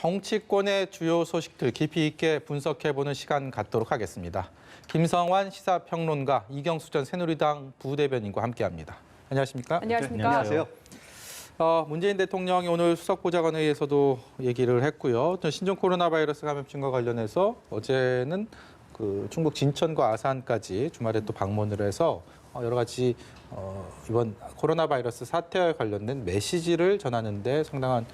정치권의 주요 소식들 깊이 있게 분석해보는 시간 갖도록 하겠습니다. 김성환 시사평론가, 이경수 전 새누리당 부대변인과 함께합니다. 안녕하십니까? 안녕하십니까? 네, 안녕하세요. 문재인 대통령이 오늘 수석보좌관회의에서도 얘기를 했고요. 신종 코로나 바이러스 감염증과 관련해서 어제는 충북 진천과 아산까지 주말에 또 방문을 해서 여러 가지 이번 코로나 바이러스 사태와 관련된 메시지를 전하는 데 상당한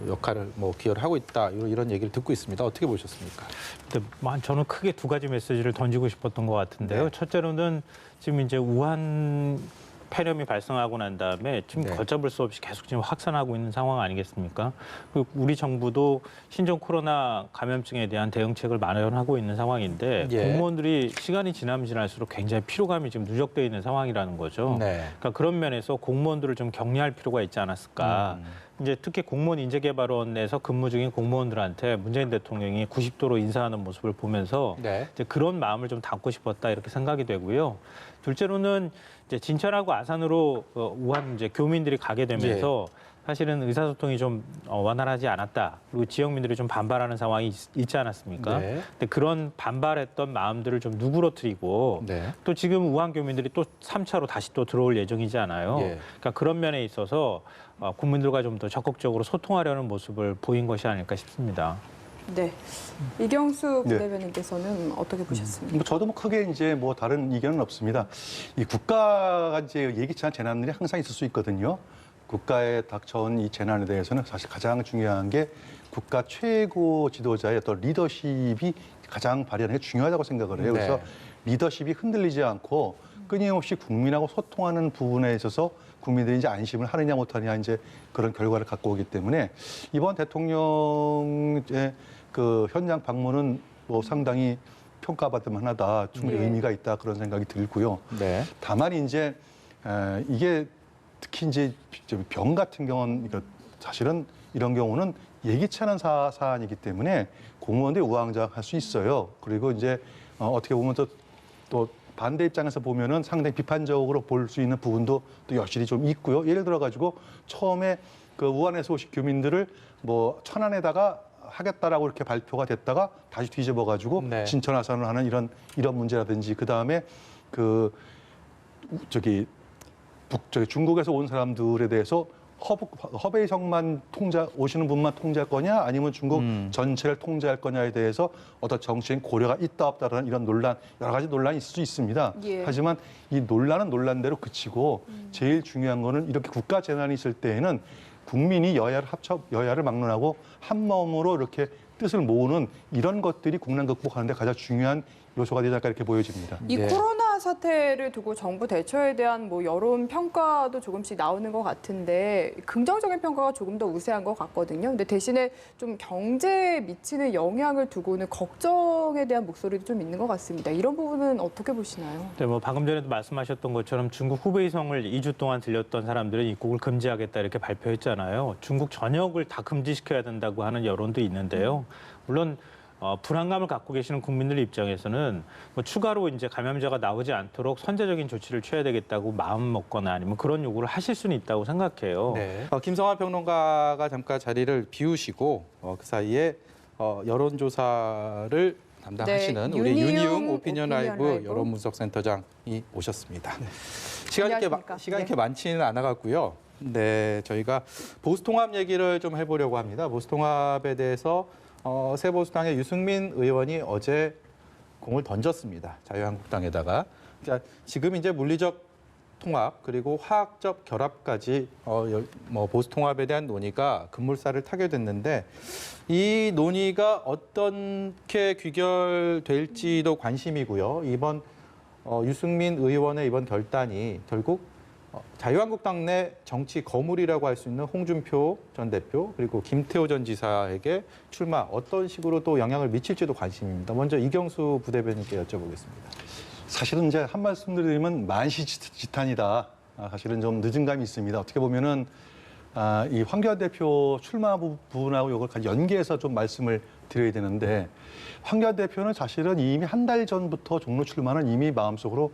역할을 기여를 하고 있다. 이런 얘기를 듣고 있습니다. 어떻게 보셨습니까? 저는 크게 두 가지 메시지를 던지고 싶었던 것 같은데요. 네. 첫째로는 지금 이제 우한 폐렴이 발생하고 난 다음에 지금 네. 걷잡을 수 없이 계속 지금 확산하고 있는 상황 아니겠습니까? 그리고 우리 정부도 신종 코로나 감염증에 대한 대응책을 마련하고 있는 상황인데 예. 공무원들이 시간이 지나면 지날수록 굉장히 피로감이 지금 누적되어 있는 상황이라는 거죠. 네. 그러니까 그런 면에서 공무원들을 좀 격려할 필요가 있지 않았을까. 이제 특히 공무원 인재개발원에서 근무 중인 공무원들한테 문재인 대통령이 90도로 인사하는 모습을 보면서 네. 이제 그런 마음을 좀 담고 싶었다 이렇게 생각이 되고요. 둘째로는 이제 진천하고 아산으로 우한 이제 교민들이 가게 되면서 사실은 의사소통이 좀 원활하지 않았다. 그리고 지역민들이 좀 반발하는 상황이 있지 않았습니까? 네. 근데 그런 반발했던 마음들을 좀 누그러뜨리고 네. 또 지금 우한 교민들이 또 3차로 다시 또 들어올 예정이잖아요. 예. 그러니까 그런 면에 있어서 국민들과 좀 더 적극적으로 소통하려는 모습을 보인 것이 아닐까 싶습니다. 네. 이경수 네. 부대변인께서는 어떻게 보셨습니까? 저도 크게 이제 다른 의견은 없습니다. 이 국가가 이제 예기치 않은 재난들이 항상 있을 수 있거든요. 국가에 닥쳐온 이 재난에 대해서는 사실 가장 중요한 게 국가 최고 지도자의 어떤 리더십이 가장 발현하는 게 중요하다고 생각을 해요. 그래서 네. 리더십이 흔들리지 않고 끊임없이 국민하고 소통하는 부분에 있어서 국민들이 이제 안심을 하느냐 못하느냐 이제 그런 결과를 갖고 오기 때문에 이번 대통령의 그 현장 방문은 상당히 평가받을 만하다, 충분히 네. 의미가 있다 그런 생각이 들고요. 네. 다만 이제 이게 특히 이제 병 같은 경우는 사실은 이런 경우는 예기치 않은 사안이기 때문에 공무원들이 우왕좌왕할 수 있어요. 그리고 이제 어떻게 보면 또 반대 입장에서 보면은 상당히 비판적으로 볼 수 있는 부분도 또 여실히 좀 있고요. 예를 들어 가지고 처음에 그 우한에서 오신 교민들을 천안에다가 하겠다라고 이렇게 발표가 됐다가 다시 뒤집어 가지고 네. 진천 아산을 하는 이런 문제라든지 그다음에 중국에서 온 사람들에 대해서 허베이성만 오시는 분만 통제할 거냐 아니면 중국 전체를 통제할 거냐에 대해서 어떤 정치적인 고려가 있다 없다라는 이런 논란, 여러 가지 논란이 있을 수 있습니다. 예. 하지만 이 논란은 논란대로 그치고 제일 중요한 거는 이렇게 국가 재난이 있을 때에는 국민이 여야를 막론하고 한 마음으로 이렇게 뜻을 모으는 이런 것들이 국난 극복하는 데 가장 중요한 요소가 되지 않을까 이렇게 보여집니다. 이 네. 코로나 사태를 두고 정부 대처에 대한 여론 평가도 조금씩 나오는 것 같은데 긍정적인 평가가 조금 더 우세한 것 같거든요. 근데 대신에 좀 경제에 미치는 영향을 두고는 걱정에 대한 목소리도 좀 있는 것 같습니다. 이런 부분은 어떻게 보시나요? 네, 방금 전에도 말씀하셨던 것처럼 중국 후베이성을 2주 동안 들렸던 사람들은 입국을 금지하겠다 이렇게 발표했잖아요. 중국 전역을 다 금지시켜야 된다고 하는 여론도 있는데요. 물론 불안감을 갖고 계시는 국민들 입장에서는 추가로 이제 감염자가 나오지 않도록 선제적인 조치를 취해야 되겠다고 마음 먹거나 아니면 그런 요구를 하실 수는 있다고 생각해요. 네. 김성환 평론가가 잠깐 자리를 비우시고 그 사이에 여론조사를 담당하시는 네, 우리 윤희용 윤희용 오피니언 라이브 라이브 여론분석센터장이 오셨습니다. 네. 시간이 안녕하십니까? 이렇게 많지는 않아갖고요. 네, 저희가 보수통합 얘기를 좀 해보려고 합니다. 보수통합에 대해서 새보수당의 유승민 의원이 어제 공을 던졌습니다. 자유한국당에다가. 그러니까 지금 이제 물리적 통합 그리고 화학적 결합까지 보수통합에 대한 논의가 급물살을 타게 됐는데 이 논의가 어떻게 귀결될지도 관심이고요. 이번 유승민 의원의 이번 결단이 결국 자유한국당 내 정치 거물이라고 할 수 있는 홍준표 전 대표 그리고 김태호 전 지사에게 출마 어떤 식으로 또 영향을 미칠지도 관심입니다. 먼저 이경수 부대변인께 여쭤보겠습니다. 사실은 이제 한 말씀 드리면 만시지탄이다. 사실은 좀 늦은 감이 있습니다. 어떻게 보면은 이 황교안 대표 출마 부분하고 이걸 같이 연계해서 좀 말씀을 드려야 되는데 황교안 대표는 사실은 이미 한 달 전부터 종로 출마는 이미 마음속으로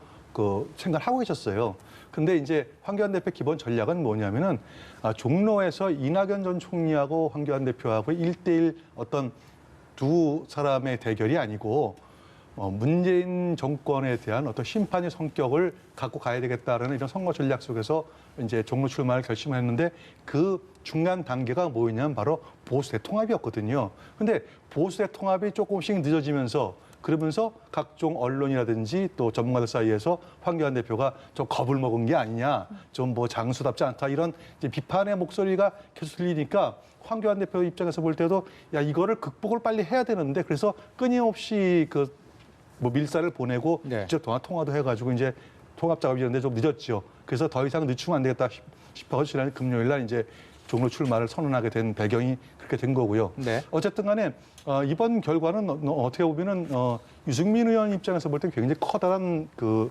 생각을 하고 계셨어요. 근데 이제 황교안 대표 기본 전략은 뭐냐면은 종로에서 이낙연 전 총리하고 황교안 대표하고 1대1 어떤 두 사람의 대결이 아니고 문재인 정권에 대한 어떤 심판의 성격을 갖고 가야 되겠다라는 이런 선거 전략 속에서 이제 종로 출마를 결심했는데 그 중간 단계가 뭐였냐면 바로 보수 대통합이었거든요. 근데 보수 대통합이 조금씩 늦어지면서 그러면서 각종 언론이라든지 또 전문가들 사이에서 황교안 대표가 좀 겁을 먹은 게 아니냐, 좀 뭐 장수답지 않다 이런 이제 비판의 목소리가 계속 들리니까 황교안 대표 입장에서 볼 때도 야 이거를 극복을 빨리 해야 되는데 그래서 끊임없이 그 뭐 밀사를 보내고 네. 직접 통화도 해가지고 이제 통합 작업이 있는데 좀 늦었죠. 그래서 더 이상 늦추면 안 되겠다 싶어서 지난 금요일 날 이제 종로 출마를 선언하게 된 배경이 그렇게 된 거고요. 네. 어쨌든 간에 이번 결과는 어떻게 보면은 유승민 의원 입장에서 볼 때 굉장히 커다란 그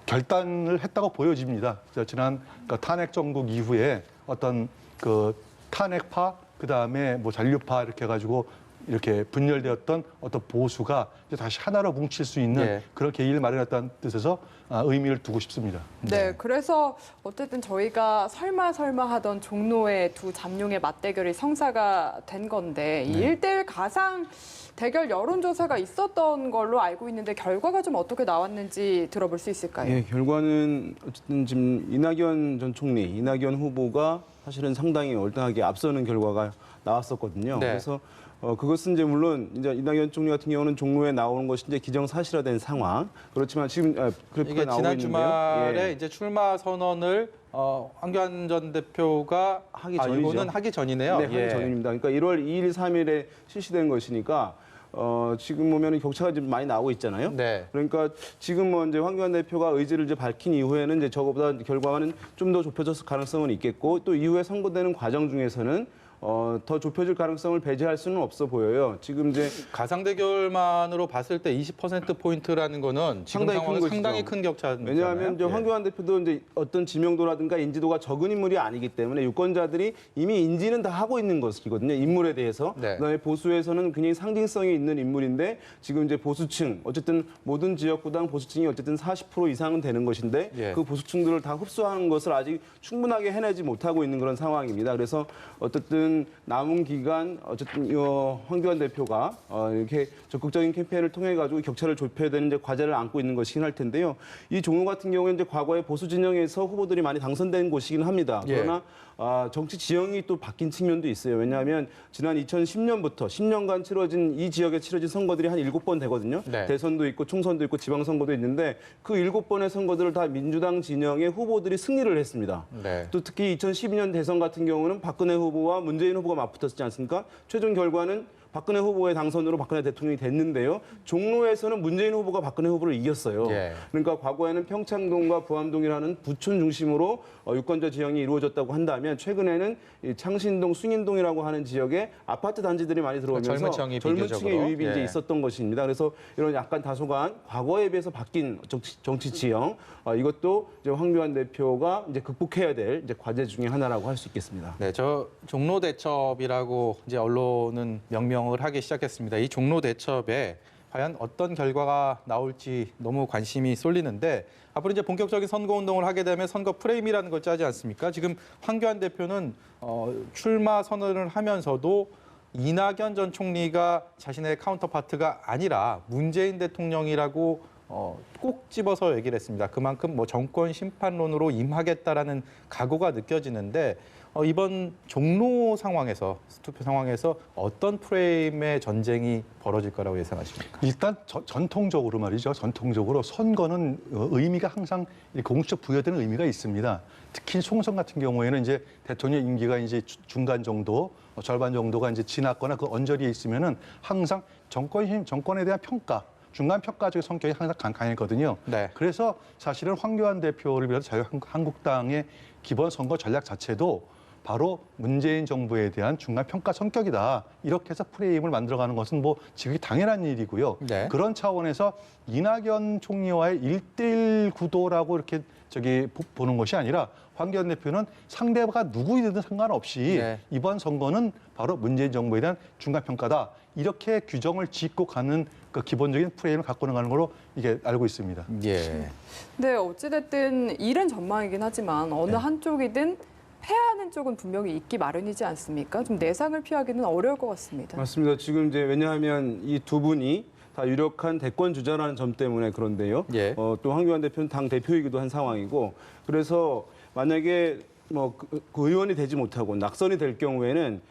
결단을 했다고 보여집니다. 지난 탄핵 정국 이후에 어떤 그 탄핵파 그다음에 뭐 잔류파 이렇게 해가지고 이렇게 분열되었던 어떤 보수가 이제 다시 하나로 뭉칠 수 있는 예. 그런 계기를 마련했다는 뜻에서 의미를 두고 싶습니다. 네, 그래서 어쨌든 저희가 설마 하던 종로의 두 잠룡의 맞대결이 성사가 된 건데 이 1대1 가상 대결 여론조사가 있었던 걸로 알고 있는데 결과가 좀 어떻게 나왔는지 들어볼 수 있을까요? 예, 결과는 어쨌든 지금 이낙연 전 총리, 이낙연 후보가 사실은 상당히 월등하게 앞서는 결과가 나왔었거든요. 네. 그래서 그것은 이제 물론 이제 이낙연 총리 같은 경우는 종로에 나오는 것이 이제 기정사실화된 상황. 그렇지만 지금 그래프가 이게 나오고 지난 있는데요. 주말에 예. 이제 출마 선언을 황교안 전 대표가 하기 전이죠. 이거는 하기 전이네요. 네, 하기 전입니다. 그러니까 1월 2일, 3일에 실시된 것이니까 지금 보면 격차가 좀 많이 나오고 있잖아요. 네. 그러니까 지금 뭐 이제 황교안 대표가 의지를 이제 밝힌 이후에는 이제 저거보다 결과는 좀 더 좁혀졌을 가능성은 있겠고 또 이후에 선고되는 과정 중에서는 더 좁혀질 가능성을 배제할 수는 없어 보여요. 지금 이제 가상 대결만으로 봤을 때 20%포인트라는 거는 지금 상당히 큰 상황은 것이죠. 상당히 큰 격차잖아요. 왜냐하면 이제 예. 황교안 대표도 이제 어떤 지명도라든가 인지도가 적은 인물이 아니기 때문에 유권자들이 이미 인지는 다 하고 있는 것이거든요. 인물에 대해서. 네. 그다음에 보수에서는 굉장히 상징성이 있는 인물인데 지금 이제 보수층 어쨌든 모든 지역구당 보수층이 어쨌든 40% 이상은 되는 것인데 예. 그 보수층들을 다 흡수하는 것을 아직 충분하게 해내지 못하고 있는 그런 상황입니다. 그래서 어쨌든 남은 기간 어쨌든 황교안 대표가 이렇게 적극적인 캠페인을 통해 가지고 격차를 좁혀야 되는 이제 과제를 안고 있는 것이긴 할 텐데요. 이 종로 같은 경우에 이제 과거에 보수 진영에서 후보들이 많이 당선된 곳이긴 합니다. 예. 그러나 정치 지형이 또 바뀐 측면도 있어요. 왜냐하면 지난 2010년부터 10년간 치러진 이 지역에 치러진 선거들이 한 7번 되거든요. 네. 대선도 있고 총선도 있고 지방선거도 있는데 그 7번의 선거들을 다 민주당 진영의 후보들이 승리를 했습니다. 네. 또 특히 2012년 대선 같은 경우는 박근혜 후보와 문재인 후보가 맞붙었지 않습니까? 최종 결과는 박근혜 후보의 당선으로 박근혜 대통령이 됐는데요. 종로에서는 문재인 후보가 박근혜 후보를 이겼어요. 예. 그러니까 과거에는 평창동과 부암동이라는 부촌 중심으로 유권자 지형이 이루어졌다고 한다면 최근에는 이 창신동, 숭인동이라고 하는 지역에 아파트 단지들이 많이 들어오면서 젊은 층이 젊은 비교적으로. 층의 유입이 이제 예. 있었던 것입니다. 그래서 이런 약간 다소간 과거에 비해서 바뀐 정치 지형 이것도 이제 황교안 대표가 이제 극복해야 될 이제 과제 중에 하나라고 할 수 있겠습니다. 네, 저 종로 대첩이라고 이제 언론은 명명을 하기 시작했습니다. 이 종로 대첩에 과연 어떤 결과가 나올지 너무 관심이 쏠리는데 앞으로 이제 본격적인 선거 운동을 하게 되면 선거 프레임이라는 걸 짜지 않습니까? 지금 황교안 대표는 출마 선언을 하면서도 이낙연 전 총리가 자신의 카운터파트가 아니라 문재인 대통령이라고 꼭 집어서 얘기를 했습니다. 그만큼 뭐 정권 심판론으로 임하겠다라는 각오가 느껴지는데 이번 종로 상황에서 투표 상황에서 어떤 프레임의 전쟁이 벌어질 거라고 예상하십니까? 일단 전통적으로 말이죠. 전통적으로 선거는 의미가 항상 공식적 부여되는 의미가 있습니다. 특히 총선 같은 경우에는 이제 대통령 임기가 이제 중간 정도, 절반 정도가 이제 지났거나 그 언저리에 있으면은 항상 정권에 대한 평가, 중간 평가적인 성격이 항상 강했거든요. 네. 그래서 사실은 황교안 대표를 비롯해 자유한국당의 기본 선거 전략 자체도 바로 문재인 정부에 대한 중간 평가 성격이다. 이렇게 해서 프레임을 만들어가는 것은 뭐 지극히 당연한 일이고요. 네. 그런 차원에서 이낙연 총리와의 1대1 구도라고 이렇게 보는 것이 아니라 황교안 대표는 상대가 누구이든 상관없이 네. 이번 선거는 바로 문재인 정부에 대한 중간 평가다. 이렇게 규정을 짓고 가는 그 기본적인 프레임을 갖고 나가는 걸로 이게 알고 있습니다. 예. 네, 어찌됐든 일은 전망이긴 하지만 어느 한쪽이든 패하는 쪽은 분명히 있기 마련이지 않습니까? 좀 내상을 피하기는 어려울 것 같습니다. 맞습니다. 지금 이제 왜냐하면 이 두 분이 다 유력한 대권 주자라는 점 때문에 그런데요. 예. 또 황교안 대표는 당 대표이기도 한 상황이고 그래서 만약에 그 의원이 되지 못하고 낙선이 될 경우에는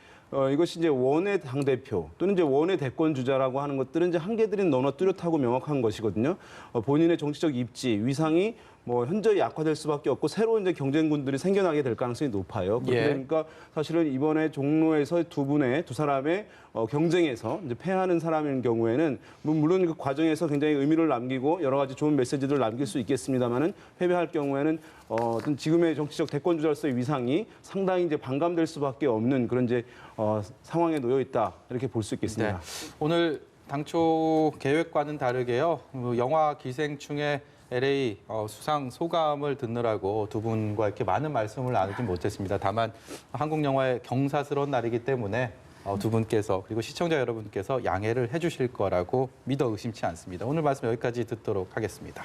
이것이 이제 원의 당 대표 또는 이제 원의 대권 주자라고 하는 것들은 이제 한계들이 너무나 뚜렷하고 명확한 것이거든요. 본인의 정치적 입지, 위상이 뭐 현저히 약화될 수밖에 없고 새로운 이제 경쟁군들이 생겨나게 될 가능성이 높아요. 그렇게 예. 되니까 사실은 이번에 종로에서 두 사람의 경쟁에서 이제 패하는 사람인 경우에는 물론 그 과정에서 굉장히 의미를 남기고 여러 가지 좋은 메시지들을 남길 수 있겠습니다만은 패배할 경우에는 어떤 지금의 정치적 대권주자로서의 위상이 상당히 이제 반감될 수밖에 없는 그런 이제 상황에 놓여 있다 이렇게 볼 수 있겠습니다. 네. 오늘 당초 계획과는 다르게요. 영화 기생충의 LA 수상 소감을 듣느라고 두 분과 이렇게 많은 말씀을 나누지 못했습니다. 다만 한국 영화의 경사스러운 날이기 때문에 두 분께서 그리고 시청자 여러분께서 양해를 해주실 거라고 믿어 의심치 않습니다. 오늘 말씀 여기까지 듣도록 하겠습니다.